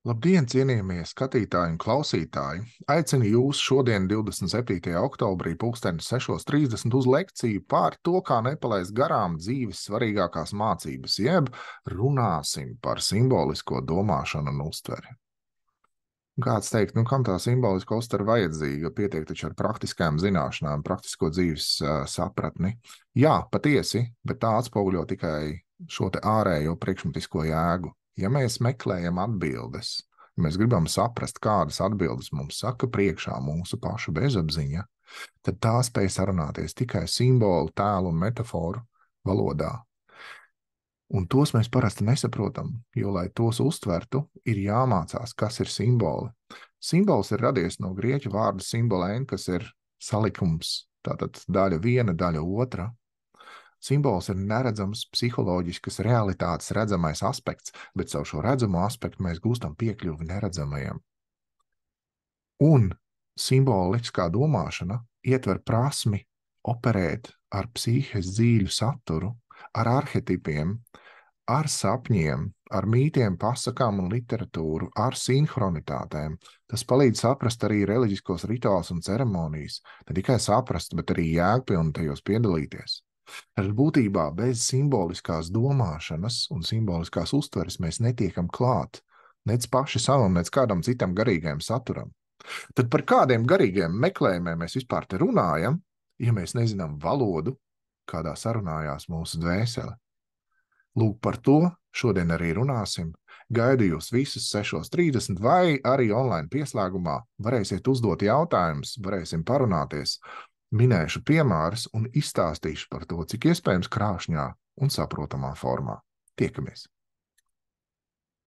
Labdien, cienījamie skatītāji un klausītāji! Aicinu jūs šodien, 27. oktobrī, 6:30 uz lekciju par to, kā nepalaist garām dzīves svarīgākās mācības, jeb runāsim par simbolisko domāšanu un uztveri. Kāds teikt, kam tā simboliska uztvere vajadzīga? Pietiek taču ar praktiskām zināšanām, praktisko dzīves sapratni. Jā, patiesi, bet tā atspoguļo tikai šo te ārējo priekšmetisko jēgu. Ja mēs meklējam atbildes, ja mēs gribam saprast, kādas atbildes mums saka priekšā mūsu pašu bezapziņa, tad tā spēj sarunāties tikai simbolu, tēlu un metaforu valodā. Un tos mēs parasti nesaprotam, jo, lai tos uztvertu, ir jāmācās, kas ir simboli. Simbols ir radies no grieķu vārda simbolēn, kas ir salikums, tātad daļa viena, daļa otra. Simbols ir neredzams psiholoģiskas realitātes redzamais aspekts, bet caur šo redzamo aspektu mēs gūstam piekļuvi neredzamajam. Un simboliskā domāšana ietver prasmi operēt ar psihes dzīļu saturu, ar arhetipiem, ar sapņiem, ar mītiem, pasakām un literatūru, ar sinhronitātēm. Tas palīdz saprast arī reliģiskos rituālus un ceremonijas, ne tikai saprast, bet arī jēgpilni tajos piedalīties. Ar būtībā bez simboliskās domāšanas un simboliskās uztveres mēs netiekam klāt, nec paši savam, nec kādam citam garīgajam saturam. Tad par kādiem garīgiem meklējumiem mēs vispār te runājam, ja mēs nezinām valodu, kādā sarunājās mūsu dvēsele? Lūk, par to šodien arī runāsim. Gaidu jūs visus 6:30 vai arī online pieslēgumā. Varēsiet uzdot jautājumus, varēsim parunāties. Minēšu piemērus un izstāstīšu par to, cik iespējams krāšņā un saprotamā formā. Tiekamies!